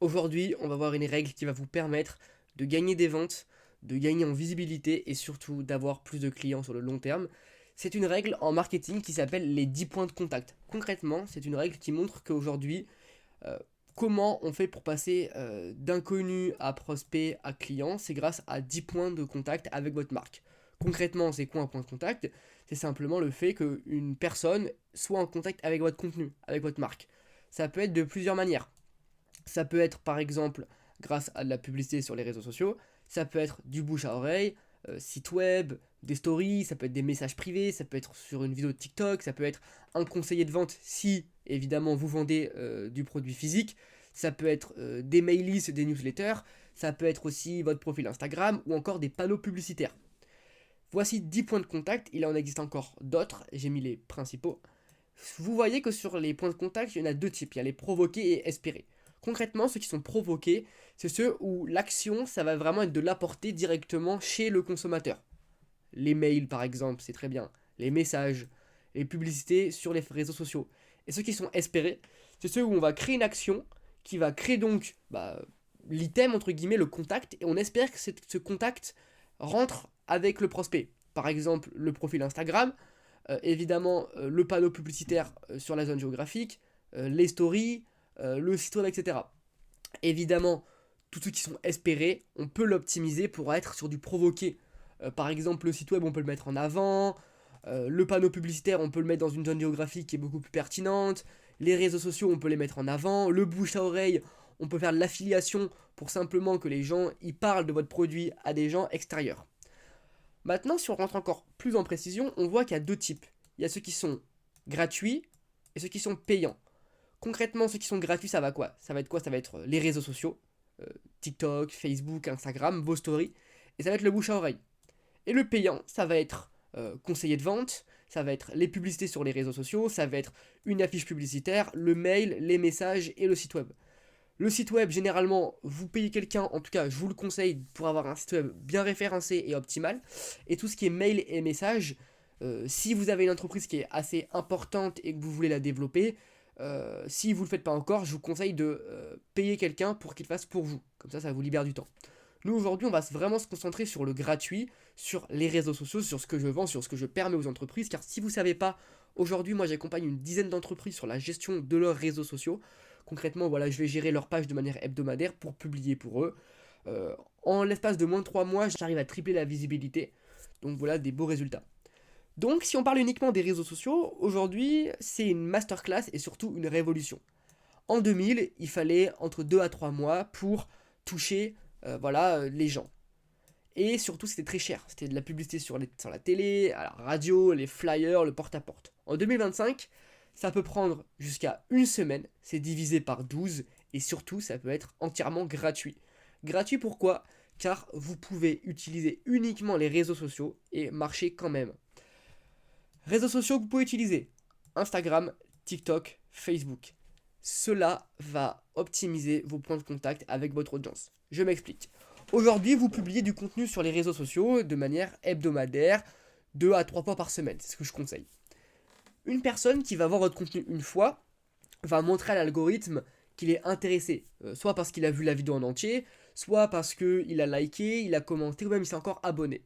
Aujourd'hui, on va voir une règle qui va vous permettre de gagner des ventes, de gagner en visibilité et surtout d'avoir plus de clients sur le long terme. C'est une règle en marketing qui s'appelle les 10 points de contact. Concrètement, c'est une règle qui montre qu'aujourd'hui, euh, comment on fait pour passer d'inconnu à prospect à client, c'est grâce à 10 points de contact avec votre marque. Concrètement, c'est quoi un point de contact? C'est simplement le fait qu'une personne soit en contact avec votre contenu, avec votre marque. Ça peut être de plusieurs manières. Ça peut être par exemple grâce à de la publicité sur les réseaux sociaux, ça peut être du bouche à oreille, site web, des stories, ça peut être des messages privés, ça peut être sur une vidéo de TikTok, ça peut être un conseiller de vente si évidemment vous vendez du produit physique, ça peut être des mail lists, des newsletters, ça peut être aussi votre profil Instagram ou encore des panneaux publicitaires. Voici 10 points de contact, il en existe encore d'autres, j'ai mis les principaux. Vous voyez que sur les points de contact, il y en a deux types, il y a les provoqués et espérés. Concrètement, ceux qui sont provoqués, c'est ceux où l'action, ça va vraiment être de l'apporter directement chez le consommateur. Les mails, par exemple, c'est très bien. Les messages, les publicités sur les réseaux sociaux. Et ceux qui sont espérés, c'est ceux où on va créer une action qui va créer donc l'item, entre guillemets, le contact, et on espère que ce contact rentre avec le prospect. Par exemple, le profil Instagram, évidemment le panneau publicitaire sur la zone géographique, les stories, le site web, etc. Évidemment, tous ceux qui sont espérés, on peut l'optimiser pour être sur du provoqué. Par exemple, le site web, on peut le mettre en avant. Le panneau publicitaire, on peut le mettre dans une zone géographique qui est beaucoup plus pertinente. Les réseaux sociaux, on peut les mettre en avant. Le bouche à oreille, on peut faire de l'affiliation pour simplement que les gens y parlent de votre produit à des gens extérieurs. Maintenant, si on rentre encore plus en précision, on voit qu'il y a deux types. Il y a ceux qui sont gratuits et ceux qui sont payants. Concrètement, ceux qui sont gratuits, ça va quoi? Ça va être quoi? Ça va être les réseaux sociaux, euh, TikTok, Facebook, Instagram, vos stories, et ça va être le bouche à oreille. Et le payant, ça va être conseiller de vente, ça va être les publicités sur les réseaux sociaux, ça va être une affiche publicitaire, le mail, les messages et le site web. Le site web, généralement, vous payez quelqu'un, en tout cas, je vous le conseille pour avoir un site web bien référencé et optimal. Et tout ce qui est mail et message, si vous avez une entreprise qui est assez importante et que vous voulez la développer, si vous ne le faites pas encore, je vous conseille de payer quelqu'un pour qu'il le fasse pour vous. Comme ça vous libère du temps. Nous, aujourd'hui, on va vraiment se concentrer sur le gratuit, sur les réseaux sociaux, sur ce que je vends, sur ce que je permets aux entreprises. Car si vous ne savez pas, aujourd'hui, moi, j'accompagne une dizaine d'entreprises sur la gestion de leurs réseaux sociaux. Concrètement, voilà, je vais gérer leur page de manière hebdomadaire pour publier pour eux. En l'espace de moins de 3 mois, j'arrive à tripler la visibilité. Donc voilà, des beaux résultats. Donc si on parle uniquement des réseaux sociaux, aujourd'hui, c'est une masterclass et surtout une révolution. En 2000, il fallait entre 2 à 3 mois pour toucher les gens. Et surtout, c'était très cher. C'était de la publicité sur la télé, à la radio, les flyers, le porte-à-porte. En 2025, ça peut prendre jusqu'à une semaine. C'est divisé par 12. Et surtout, ça peut être entièrement gratuit. Gratuit pourquoi? Car vous pouvez utiliser uniquement les réseaux sociaux et marcher quand même. Réseaux sociaux que vous pouvez utiliser. Instagram, TikTok, Facebook. Cela va optimiser vos points de contact avec votre audience. Je m'explique. Aujourd'hui, vous publiez du contenu sur les réseaux sociaux de manière hebdomadaire, 2 à 3 fois par semaine, c'est ce que je conseille. Une personne qui va voir votre contenu une fois va montrer à l'algorithme qu'il est intéressé, soit parce qu'il a vu la vidéo en entier, soit parce qu'il a liké, il a commenté ou même il s'est encore abonné.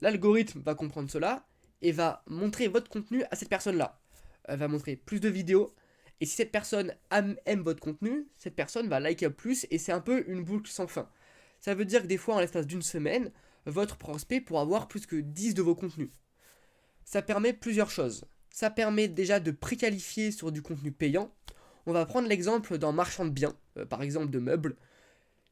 L'algorithme va comprendre cela et va montrer votre contenu à cette personne-là. Elle va montrer plus de vidéos. Et si cette personne aime votre contenu, cette personne va liker plus et c'est un peu une boucle sans fin. Ça veut dire que des fois, en l'espace d'une semaine, votre prospect pourra voir plus que 10 de vos contenus. Ça permet plusieurs choses. Ça permet déjà de préqualifier sur du contenu payant. On va prendre l'exemple d'un marchand de biens, par exemple de meubles.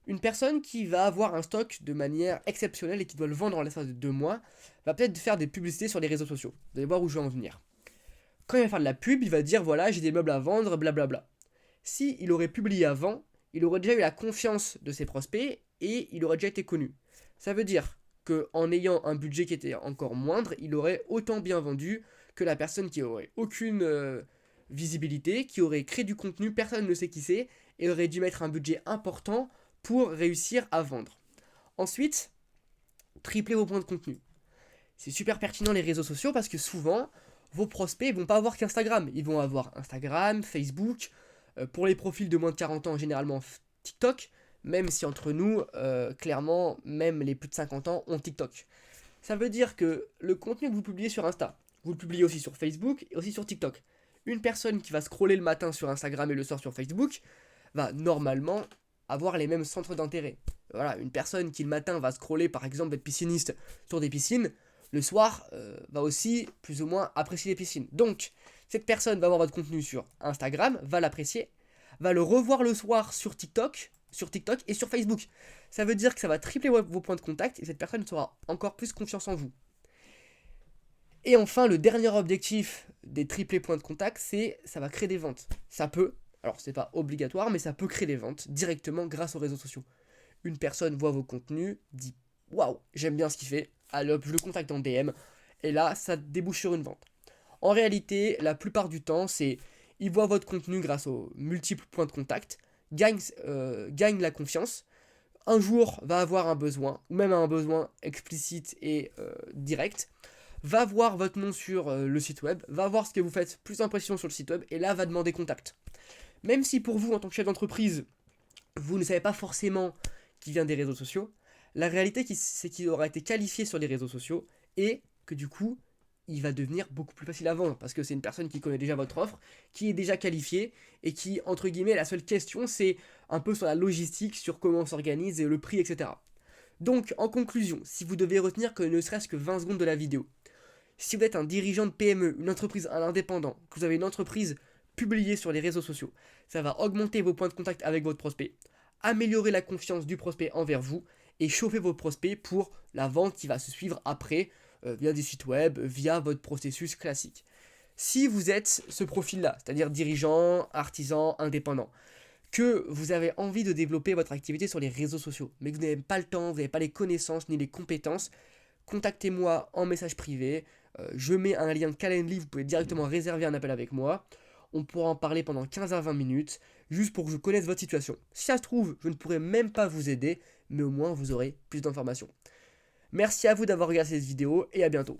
Une personne qui va avoir un stock de manière exceptionnelle et qui doit le vendre en l'espace de 2 mois va peut-être faire des publicités sur les réseaux sociaux. Vous allez voir où je vais en venir. Quand il va faire de la pub, il va dire voilà, j'ai des meubles à vendre, blablabla. Si il aurait publié avant, il aurait déjà eu la confiance de ses prospects et il aurait déjà été connu. Ça veut dire qu'en ayant un budget qui était encore moindre, il aurait autant bien vendu que la personne qui aurait aucune visibilité, qui aurait créé du contenu, personne ne sait qui c'est, et aurait dû mettre un budget important pour réussir à vendre. Ensuite, tripler vos points de contenu. C'est super pertinent les réseaux sociaux parce que souvent, vos prospects vont pas avoir qu'Instagram. Ils vont avoir Instagram, Facebook. Pour les profils de moins de 40 ans, généralement TikTok, même si entre nous, clairement, même les plus de 50 ans ont TikTok. Ça veut dire que le contenu que vous publiez sur Insta, vous le publiez aussi sur Facebook et aussi sur TikTok. Une personne qui va scroller le matin sur Instagram et le soir sur Facebook va normalement avoir les mêmes centres d'intérêt. Voilà, une personne qui le matin va scroller par exemple être pisciniste sur des piscines, le soir va aussi plus ou moins apprécier les piscines. Donc, cette personne va voir votre contenu sur Instagram, va l'apprécier, va le revoir le soir sur TikTok et sur Facebook. Ça veut dire que ça va tripler vos points de contact et cette personne aura encore plus confiance en vous. Et enfin, le dernier objectif des triplés points de contact, c'est ça va créer des ventes. Ça peut, alors c'est pas obligatoire, mais ça peut créer des ventes directement grâce aux réseaux sociaux. Une personne voit vos contenus, dit waouh, j'aime bien ce qu'il fait, allez hop, je le contacte en DM, et là, ça débouche sur une vente. En réalité, la plupart du temps, c'est il voit votre contenu grâce aux multiples points de contact, gagne la confiance, un jour va avoir un besoin, ou même un besoin explicite et direct, va voir votre nom sur le site web, va voir ce que vous faites, plus d'impressions sur le site web, et là va demander contact. Même si pour vous, en tant que chef d'entreprise, vous ne savez pas forcément qui vient des réseaux sociaux, la réalité c'est qu'il aura été qualifié sur les réseaux sociaux, et que du coup, il va devenir beaucoup plus facile à vendre, parce que c'est une personne qui connaît déjà votre offre, qui est déjà qualifiée, et qui, entre guillemets, la seule question, c'est un peu sur la logistique, sur comment on s'organise, et le prix, etc. Donc, en conclusion, si vous devez retenir que ne serait-ce que 20 secondes de la vidéo, si vous êtes un dirigeant de PME, une entreprise, un indépendant, que vous avez une entreprise publiée sur les réseaux sociaux, ça va augmenter vos points de contact avec votre prospect, améliorer la confiance du prospect envers vous et chauffer vos prospects pour la vente qui va se suivre après via des sites web, via votre processus classique. Si vous êtes ce profil-là, c'est-à-dire dirigeant, artisan, indépendant, que vous avez envie de développer votre activité sur les réseaux sociaux, mais que vous n'avez pas le temps, vous n'avez pas les connaissances ni les compétences, contactez-moi en message privé. Je mets un lien Calendly, vous pouvez directement réserver un appel avec moi. On pourra en parler pendant 15 à 20 minutes, juste pour que je connaisse votre situation. Si ça se trouve, je ne pourrai même pas vous aider, mais au moins vous aurez plus d'informations. Merci à vous d'avoir regardé cette vidéo et à bientôt.